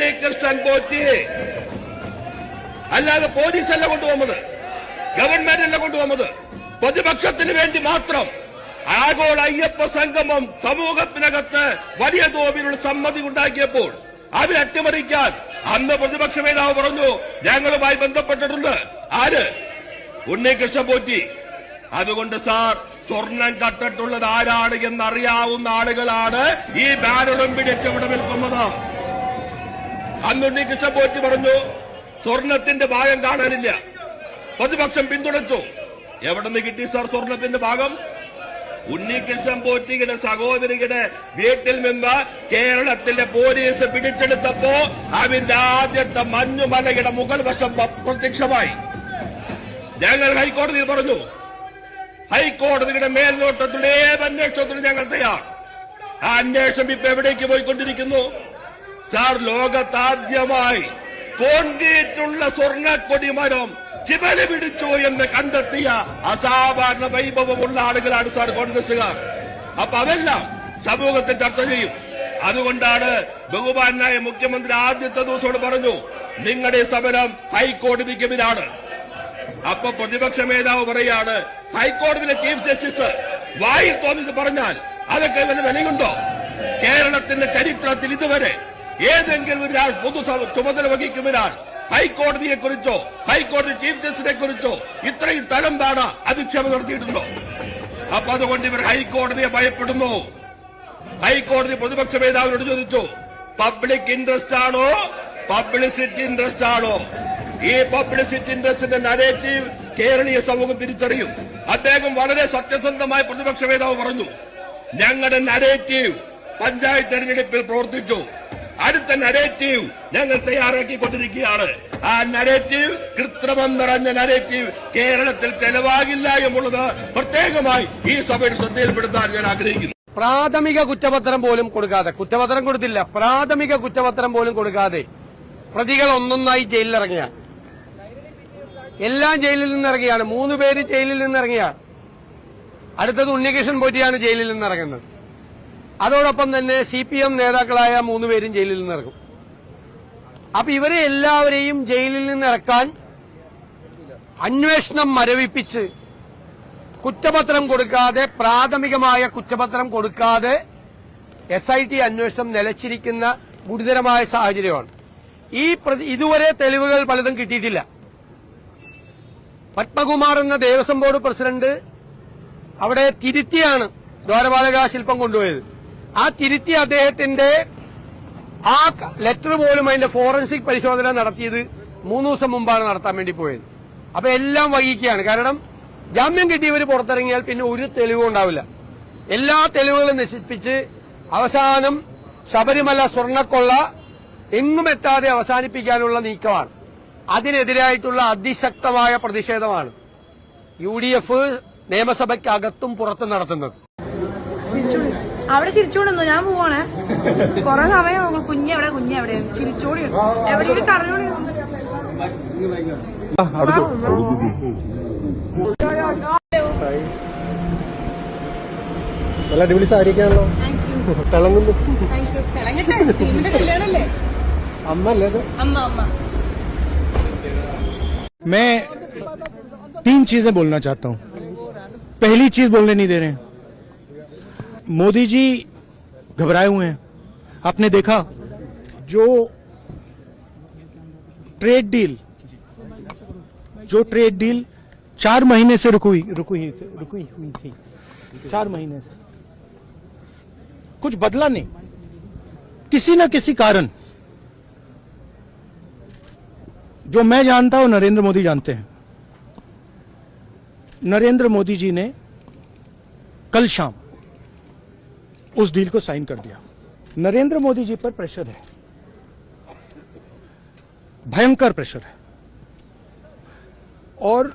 ഉണ്ണികൃഷ്ണൻ പോറ്റി. അല്ലാതെ പോലീസല്ല കൊണ്ടുപോകുന്നത്, ഗവൺമെന്റ് അല്ല കൊണ്ടുപോകുന്നത്. പ്രതിപക്ഷത്തിന് വേണ്ടി മാത്രം ആഗോള അയ്യപ്പ സംഗമം സമൂഹത്തിനകത്ത് വലിയ തോതിലുള്ള സമ്മതി ഉണ്ടാക്കിയപ്പോൾ അവരെ അട്ടിമറിക്കാൻ അന്ന് പ്രതിപക്ഷ നേതാവ് പറഞ്ഞു ഞങ്ങളുമായി ബന്ധപ്പെട്ടിട്ടുണ്ട്. ആര്? ഉണ്ണികൃഷ്ണൻ പോറ്റി. അതുകൊണ്ട് സാർ, സ്വർണം കട്ടിട്ടുള്ളത് ആരാണ് എന്നറിയാവുന്ന ആളുകളാണ് ഈ ബാനറും പിടിച്ച് ഇവിടെ നിൽക്കുന്നത്. അന്ന് ഉണ്ണികൃഷ്ണൻ പോറ്റി പറഞ്ഞു സ്വർണത്തിന്റെ ഭാഗം കാണാനില്ല. പ്രതിപക്ഷം പിന്തുണച്ചു. എവിടെ നിന്ന് കിട്ടി സാർ സ്വർണത്തിന്റെ ഭാഗം? ഉണ്ണികൃഷ്ണൻ പോറ്റിയുടെ സഹോദരിയുടെ വീട്ടിൽ നിന്ന് കേരളത്തിലെ പോലീസ് പിടിച്ചെടുത്തപ്പോ അതിന്റെ ആദ്യത്തെ മഞ്ഞുമലയുടെ മുകൾ വശം പ്രത്യക്ഷമായി. ഞങ്ങൾ ഹൈക്കോടതിയിൽ പറഞ്ഞു, ഹൈക്കോടതിയുടെ മേൽനോട്ടത്തിലുള്ള ഏത് അന്വേഷണത്തിനും ഞങ്ങൾ തയ്യാർ. ആ അന്വേഷണം ഇപ്പൊ എവിടേക്ക് പോയിക്കൊണ്ടിരിക്കുന്നു സാർ? ലോകത്താദ്യമായി കോൺക്രീറ്റുള്ള സ്വർണ്ണക്കൊടി മരം ചിബല് പിടിച്ചു എന്ന് കണ്ടെത്തിയ അസാധാരണ വൈഭവമുള്ള ആളുകളാണ് സാർ കോൺഗ്രസുകാർ. അപ്പൊ അതെല്ലാം സമൂഹത്തിൽ ചർച്ച ചെയ്യും. അതുകൊണ്ടാണ് ബഹുമാനായ മുഖ്യമന്ത്രി ആദ്യത്തെ ദിവസോട് പറഞ്ഞു നിങ്ങളുടെ സമരം ഹൈക്കോടതിക്കെതിരാണ്. അപ്പൊ പ്രതിപക്ഷ നേതാവ് പറയാണ് ഹൈക്കോടതിയിലെ ചീഫ് ജസ്റ്റിസ് വായിൽ തോന്നിയത് പറഞ്ഞാൽ അതൊക്കെ വല്ല വിലയുണ്ടോ? കേരളത്തിന്റെ ചരിത്രത്തിൽ ഇതുവരെ ഏതെങ്കിലും ഒരാൾ പൊതു ചുമതല വഹിക്കുന്നവരാൾ ഹൈക്കോടതിയെ കുറിച്ചോ ഹൈക്കോടതി ചീഫ് ജസ്റ്റിസിനെ കുറിച്ചോ ഇത്രയും തരംതാണ അധിക്ഷേപം നടത്തിയിട്ടുണ്ടോ? അപ്പൊ അതുകൊണ്ട് ഇവർ ഹൈക്കോടതിയെ ഭയപ്പെടുന്നു. ഹൈക്കോടതി പ്രതിപക്ഷ നേതാവിനോട് ചോദിച്ചു പബ്ലിക് ഇൻട്രസ്റ്റ് ആണോ പബ്ലിസിറ്റി ഇൻട്രസ്റ്റ് ആണോ? ഈ പബ്ലിസിറ്റി ഇൻട്രസ്റ്റിന്റെ നരേറ്റീവ് കേരളീയ സമൂഹം തിരിച്ചറിയും. അദ്ദേഹം വളരെ സത്യസന്ധമായ പ്രതിപക്ഷ നേതാവ് പറഞ്ഞു ഞങ്ങളുടെ നരേറ്റീവ് പഞ്ചായത്ത് തെരഞ്ഞെടുപ്പിൽ പ്രവർത്തിച്ചു. അടുത്ത നരേറ്റീവ് ഞങ്ങൾ തയ്യാറാക്കിക്കൊണ്ടിരിക്കുകയാണ്. ആ നരേറ്റീവ് കൃത്രിമം നിറഞ്ഞ നരേറ്റീവ് കേരളത്തിൽ ചെലവാകില്ല എന്നുള്ളത് പ്രത്യേകമായി ഈ സഭയിൽ ശ്രദ്ധയിൽപ്പെടുത്താൻ ഞാൻ ആഗ്രഹിക്കുന്നു. പ്രാഥമിക കുറ്റപത്രം പോലും കൊടുക്കാതെ, കുറ്റപത്രം കൊടുത്തില്ല, പ്രാഥമിക കുറ്റപത്രം പോലും കൊടുക്കാതെ പ്രതികൾ ഒന്നൊന്നായി ജയിലിലിറങ്ങിയ, എല്ലാം ജയിലിൽ നിന്നിറങ്ങിയാണ്. 3 പേര് ജയിലിൽ നിന്നിറങ്ങിയ, അടുത്തത് ഉണ്ണികൃഷ്ണൻ പോറ്റിയാണ് ജയിലിൽ നിന്നിറങ്ങുന്നത്. അതോടൊപ്പം തന്നെ CPM നേതാക്കളായ 3 പേരും ജയിലിൽ നിന്നിറങ്ങും. അപ്പൊ ഇവരെ എല്ലാവരെയും ജയിലിൽ നിന്നിറക്കാൻ അന്വേഷണം മരവിപ്പിച്ച് കുറ്റപത്രം കൊടുക്കാതെ, പ്രാഥമികമായ കുറ്റപത്രം കൊടുക്കാതെ SIT അന്വേഷണം നിലച്ചിരിക്കുന്ന ഗുരുതരമായ സാഹചര്യമാണ്. ഇതുവരെ തെളിവുകൾ പലതും കിട്ടിയിട്ടില്ല. പത്മകുമാർ എന്ന ദേവസ്വം ബോർഡ് പ്രസിഡന്റ് അവിടെ തിരുത്തിയാണ് ദ്വാരപാലക ശില്പം കൊണ്ടുപോയത്. ആ തിരുത്തി അദ്ദേഹത്തിന്റെ ആ ലെറ്റർ പോലും അതിന്റെ ഫോറൻസിക് പരിശോധന നടത്തിയത് 3 ദിവസം മുമ്പാണ് നടത്താൻ വേണ്ടി പോയത്. അപ്പൊ എല്ലാം വൈകിക്കുകയാണ്. കാരണം ജാമ്യം കിട്ടിയവർ പുറത്തിറങ്ങിയാൽ പിന്നെ ഒരു തെളിവും ഉണ്ടാവില്ല. എല്ലാ തെളിവുകളും നശിപ്പിച്ച് അവസാനം ശബരിമല സ്വർണ്ണക്കൊള്ള എങ്ങും എത്താതെ അവസാനിപ്പിക്കാനുള്ള നീക്കമാണ്. അതിനെതിരായിട്ടുള്ള അതിശക്തമായ പ്രതിഷേധമാണ് UDF നിയമസഭയ്ക്കകത്തും പുറത്തും നടത്തുന്നത്. അവിടെ ചിരിച്ചോണ്ടിരുന്നു. ഞാൻ പോവാണ്. കൊറേ സമയം കുഞ്ഞെവിടെ ചിരിച്ചോടി എവിടെയും കറഞ്ഞോടി. നല്ല അടിപൊളി സാരിക്കാണല്ലോ. തിളങ്ങുന്നു. അമ്മ അല്ലേ? അമ്മ. मैं 3 चीजें बोलना चाहता हूं. पहली चीज बोलने नहीं दे रहे हैं. मोदी जी घबराए हुए हैं. आपने देखा जो ट्रेड डील 4 महीने से रुकी हुई थी. 4 महीने से कुछ बदला नहीं. किसी न किसी कारण, जो मैं जानता हूं नरेंद्र मोदी जानते हैं. नरेंद्र मोदी जी ने कल शाम उस डील को साइन कर दिया. नरेंद्र मोदी जी पर प्रेशर है, भयंकर प्रेशर है. और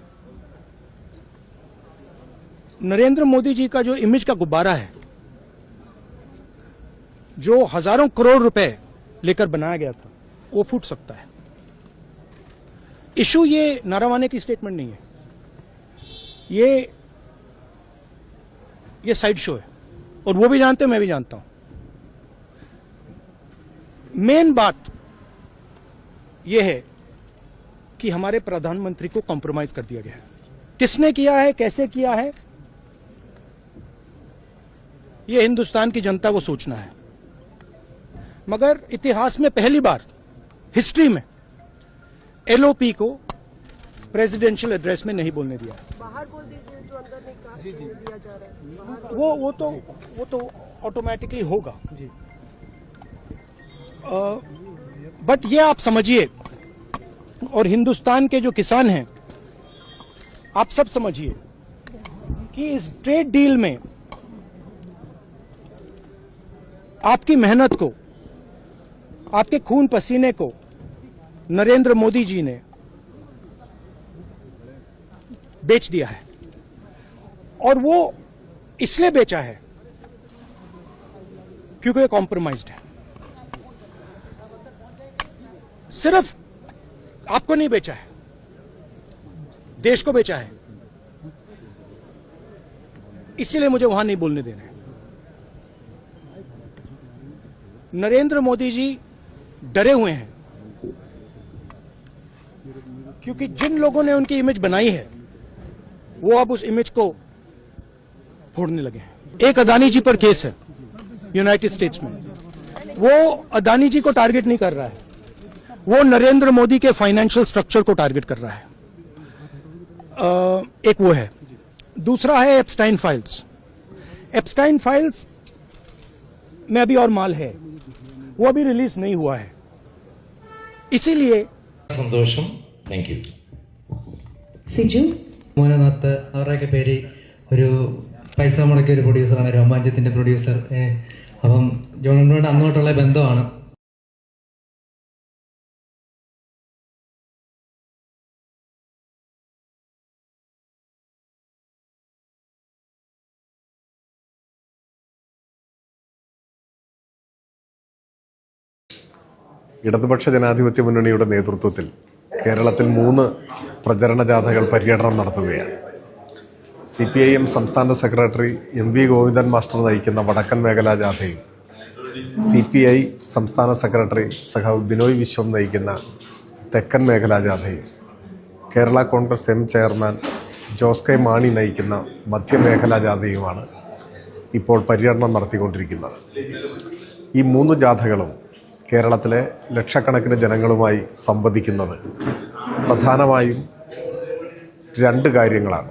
नरेंद्र मोदी जी का जो इमेज का गुब्बारा है, जो हजारों करोड़ रुपए लेकर बनाया गया था, वो फूट सकता है. इशू ये नारावाने की स्टेटमेंट नहीं है, ये साइड शो है. और वो भी जानते हैं, मैं भी जानता हूं. मेन बात यह है कि हमारे प्रधानमंत्री को कॉम्प्रोमाइज कर दिया गया है। किसने किया है, कैसे किया है, यह हिंदुस्तान की जनता को सोचना है। मगर इतिहास में पहली बार हिस्ट्री में एलओपी को प्रेसिडेंशियल एड्रेस में नहीं बोलने दिया। बाहर बोल दीजिए, जो अंदर नहीं कहा दिया जा रहा है। बाहर वो तो ऑटोमेटिकली होगा जी। बट ये आप समझिए, और हिंदुस्तान के जो किसान हैं आप सब समझिए कि इस ट्रेड डील में आपकी मेहनत को, आपके खून पसीने को नरेंद्र मोदी जी ने बेच दिया है। और वो इसलिए बेचा है क्योंकि ये कॉम्प्रोमाइज्ड है। सिर्फ आपको नहीं बेचा है, देश को बेचा है। इसीलिए मुझे वहां नहीं बोलने देना है। नरेंद्र मोदी जी डरे हुए हैं क्योंकि जिन लोगों ने उनकी इमेज बनाई है वो अब उस इमेज को फोड़ने लगे हैं। एक अदानी जी पर केस है यूनाइटेड स्टेट्स में। वो अदानी जी को टारगेट नहीं कर रहा है, वो नरेंद्र मोदी के फाइनेंशियल स्ट्रक्चर को टारगेट कर रहा है। एक वो है। दूसरा है एप्स्टाइन फाइल्स। एप्स्टाइन फाइल्स में अभी और माल है, वो अभी रिलीज नहीं हुआ है। इसीलिए സന്തോഷം. Thank you. സിജു മോനനാഥ് അവരുടെയൊക്കെ പേര് ഒരു പൈസ മുടക്കിയ ഒരു പ്രൊഡ്യൂസറാണ്, രോമാഞ്ചത്തിന്റെ പ്രൊഡ്യൂസർ. അപ്പം ജോണിനോട് അന്നോട്ടുള്ള ബന്ധമാണ്. ഇടതുപക്ഷ ജനാധിപത്യ മുന്നണിയുടെ നേതൃത്വത്തിൽ കേരളത്തിൽ 3 പ്രചരണ ജാഥകൾ പര്യടനം നടത്തുകയാണ്. CPIM സംസ്ഥാന സെക്രട്ടറി MV ഗോവിന്ദൻ മാസ്റ്റർ നയിക്കുന്ന വടക്കൻ മേഖലാ ജാഥയും CPI സംസ്ഥാന സെക്രട്ടറി സഖാവ് ബിനോയ് വിശ്വം നയിക്കുന്ന തെക്കൻ മേഖലാ ജാഥയും Kerala Congress M chairman Jose K Mani നയിക്കുന്ന മധ്യമേഖലാ ജാഥയുമാണ് ഇപ്പോൾ പര്യടനം നടത്തിക്കൊണ്ടിരിക്കുന്നത്. ഈ 3 ജാഥകളും കേരളത്തിലെ ലക്ഷക്കണക്കിന് ജനങ്ങളുമായി സംവദിക്കുന്നത് പ്രധാനമായും 2 കാര്യങ്ങളാണ്.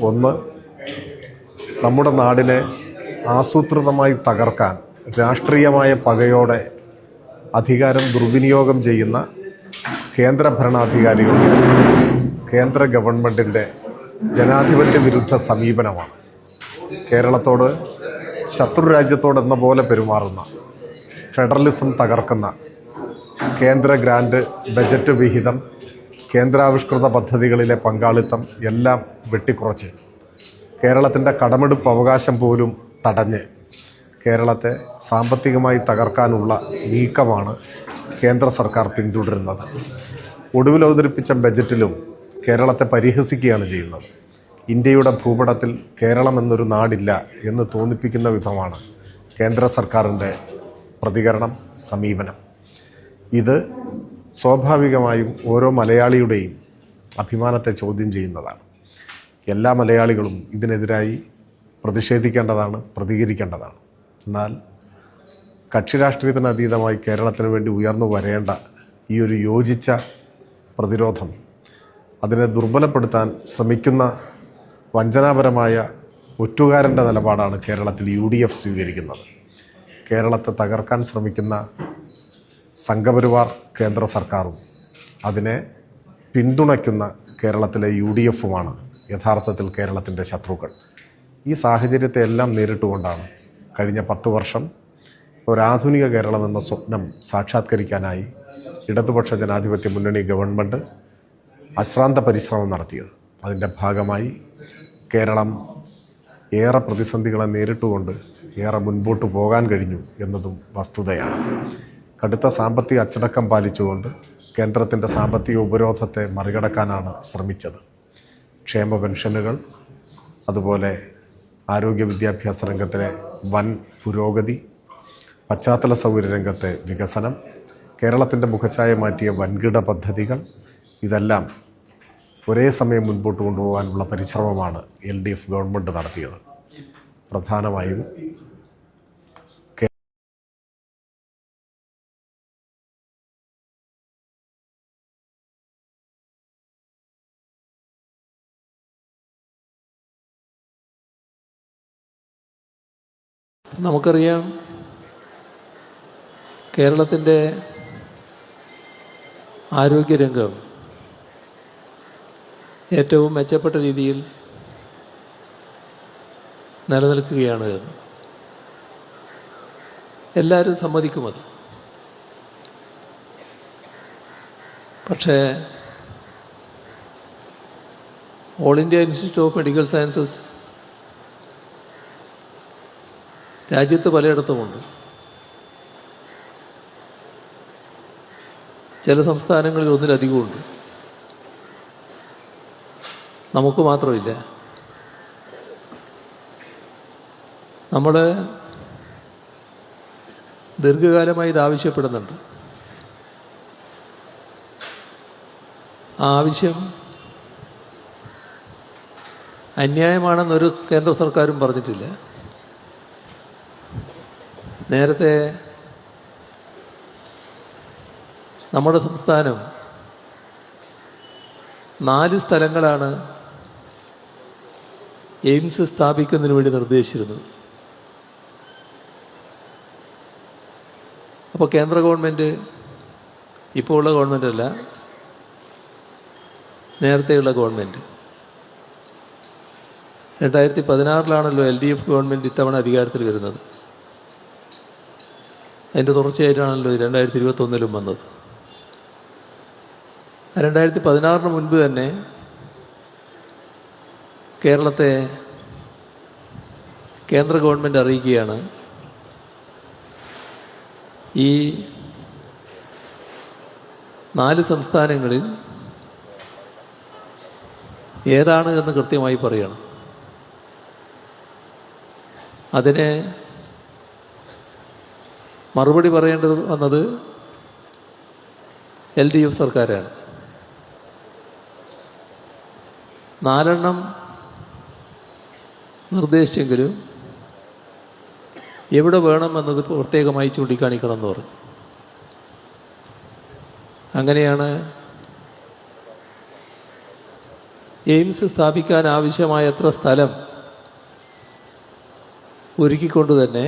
ഒന്ന്, നമ്മുടെ നാടിനെ ആസൂത്രിതമായി തകർക്കാൻ രാഷ്ട്രീയമായ പകയോടെ അധികാരം ദുർവിനിയോഗം ചെയ്യുന്ന കേന്ദ്ര ഭരണാധികാരികളുടെ, കേന്ദ്ര ഗവൺമെൻറ്റിൻ്റെ ജനാധിപത്യ വിരുദ്ധ സമീപനമാണ്. കേരളത്തോട് ശത്രു രാജ്യത്തോടെന്ന പോലെ പെരുമാറുന്ന, ഫെഡറലിസം തകർക്കുന്ന, കേന്ദ്ര ഗ്രാൻഡ്, ബജറ്റ് വിഹിതം, കേന്ദ്രാവിഷ്കൃത പദ്ധതികളിലെ പങ്കാളിത്തം എല്ലാം വെട്ടിക്കുറച്ച് കേരളത്തിൻ്റെ കടമെടുപ്പ് അവകാശം പോലും തടഞ്ഞ് കേരളത്തെ സാമ്പത്തികമായി തകർക്കാനുള്ള നീക്കമാണ് കേന്ദ്ര സർക്കാർ പിന്തുടരുന്നത്. ഒടുവിൽ അവതരിപ്പിച്ച ബജറ്റിലും കേരളത്തെ പരിഹസിക്കുകയാണ് ചെയ്യുന്നത്. ഇന്ത്യയുടെ ഭൂപടത്തിൽ കേരളം എന്നൊരു നാടില്ല എന്ന് തോന്നിപ്പിക്കുന്ന വിധമാണ് കേന്ദ്ര സർക്കാരിൻ്റെ പ്രതികരണം, സമീപനം. ഇത് സ്വാഭാവികമായും ഓരോ മലയാളിയുടെയും അഭിമാനത്തെ ചോദ്യം ചെയ്യുന്നതാണ്. എല്ലാ മലയാളികളും ഇതിനെതിരായി പ്രതിഷേധിക്കേണ്ടതാണ്, പ്രതികരിക്കേണ്ടതാണ്. എന്നാൽ കക്ഷി രാഷ്ട്രീയത്തിന് അതീതമായി കേരളത്തിന് വേണ്ടി ഉയർന്നു വരേണ്ട ഈ ഒരു യോജിച്ച പ്രതിരോധം, അതിനെ ദുർബലപ്പെടുത്താൻ ശ്രമിക്കുന്ന വഞ്ചനാപരമായ ഒറ്റുകാരൻ്റെ നിലപാടാണ് കേരളത്തിൽ UDF സ്വീകരിക്കുന്നത്. കേരളത്തെ തകർക്കാൻ ശ്രമിക്കുന്ന സംഘപരിവാർ കേന്ദ്ര സർക്കാരും അതിനെ പിന്തുണയ്ക്കുന്ന കേരളത്തിലെ UDFുമാണ് യഥാർത്ഥത്തിൽ കേരളത്തിൻ്റെ ശത്രുക്കൾ. ഈ സാഹചര്യത്തെ എല്ലാം നേരിട്ടുകൊണ്ടാണ് കഴിഞ്ഞ 10 വർഷം ഒരാധുനിക കേരളം എന്ന സ്വപ്നം സാക്ഷാത്കരിക്കാനായി ഇടതുപക്ഷ ജനാധിപത്യ മുന്നണി ഗവൺമെൻറ് അശ്രാന്ത പരിശ്രമം നടത്തിയത്. അതിൻ്റെ ഭാഗമായി കേരളം ഏറെ പ്രതിസന്ധികളെ നേരിട്ടുകൊണ്ട് ഏറെ മുൻപോട്ട് പോകാൻ കഴിഞ്ഞു എന്നതും വസ്തുതയാണ്. കടുത്ത സാമ്പത്തിക അച്ചടക്കം പാലിച്ചുകൊണ്ട് കേന്ദ്രത്തിൻ്റെ സാമ്പത്തിക ഉപരോധത്തെ മറികടക്കാനാണ് ശ്രമിച്ചത്. ക്ഷേമ പെൻഷനുകൾ, അതുപോലെ ആരോഗ്യ വിദ്യാഭ്യാസ രംഗത്തിലെ വൻ പുരോഗതി, പശ്ചാത്തല സൗകര്യ രംഗത്തെ വികസനം, കേരളത്തിൻ്റെ മുഖച്ഛായ മാറ്റിയ വൻകിട പദ്ധതികൾ, ഇതെല്ലാം ഒരേ സമയം മുൻപോട്ട് കൊണ്ടുപോകാനുള്ള പരിശ്രമമാണ് LDF ഗവൺമെൻറ് നടത്തിയത്. പ്രധാനമായും നമുക്കറിയാം, കേരളത്തിൻ്റെ ആരോഗ്യരംഗം ഏറ്റവും മെച്ചപ്പെട്ട രീതിയിൽ നിലനിൽക്കുകയാണ് എന്ന് എല്ലാവരും സമ്മതിക്കും. അത് പക്ഷേ all India institute of medical sciences രാജ്യത്ത് പലയിടത്തുമുണ്ട്. ചില സംസ്ഥാനങ്ങളിൽ ഒന്നിലധികമുണ്ട്. നമുക്ക് മാത്രമില്ല. നമ്മൾ ദീർഘകാലമായി ഇത് ആവശ്യപ്പെടുന്നുണ്ട്. ആ ആവശ്യം അന്യായമാണെന്നൊരു കേന്ദ്ര സർക്കാരും പറഞ്ഞിട്ടില്ല. നേരത്തെ നമ്മുടെ സംസ്ഥാനം 4 സ്ഥലങ്ങളാണ് എയിംസ് സ്ഥാപിക്കുന്നതിന് വേണ്ടി നിർദ്ദേശിച്ചിരുന്നത്. അപ്പോൾ കേന്ദ്ര ഗവൺമെൻറ്, ഇപ്പോൾ ഉള്ള ഗവൺമെൻറ് അല്ല, നേരത്തെയുള്ള ഗവൺമെൻറ് 2016 LDF ഗവൺമെൻറ് ഇത്തവണ അധികാരത്തിൽ വരുന്നത്. അതിൻ്റെ തുടർച്ചയായിട്ടാണല്ലോ 2021 വന്നത്. 2016 മുൻപ് തന്നെ കേരളത്തെ കേന്ദ്ര ഗവൺമെൻറ് അറിയിക്കുകയാണ്, ഈ 4 സംസ്ഥാനങ്ങളിൽ ഏതാണ് എന്ന് കൃത്യമായി പറയണം. അതിനെ മറുപടി പറയേണ്ടത് വന്നത് LDF സർക്കാരാണ്. 4 നിർദ്ദേശിച്ചെങ്കിലും എവിടെ വേണമെന്നത് പ്രത്യേകമായി ചൂണ്ടിക്കാണിക്കണം എന്ന് പറഞ്ഞു. അങ്ങനെയാണ് എയിംസ് സ്ഥാപിക്കാൻ ആവശ്യമായത്ര സ്ഥലം ഒരുക്കിക്കൊണ്ട് തന്നെ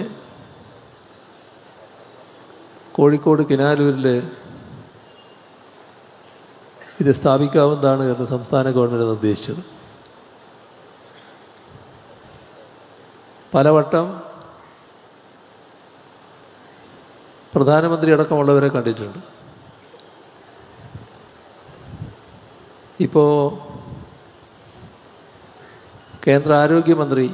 കോഴിക്കോട് കിനാലൂരിൽ ഇത് സ്ഥാപിക്കാവുന്നതാണ് എന്ന് സംസ്ഥാന ഗവൺമെൻറ് നിർദ്ദേശിച്ചത്. പലവട്ടം പ്രധാനമന്ത്രി അടക്കമുള്ളവരെ കണ്ടിട്ടുണ്ട്. ഇപ്പോൾ കേന്ദ്ര ആരോഗ്യമന്ത്രി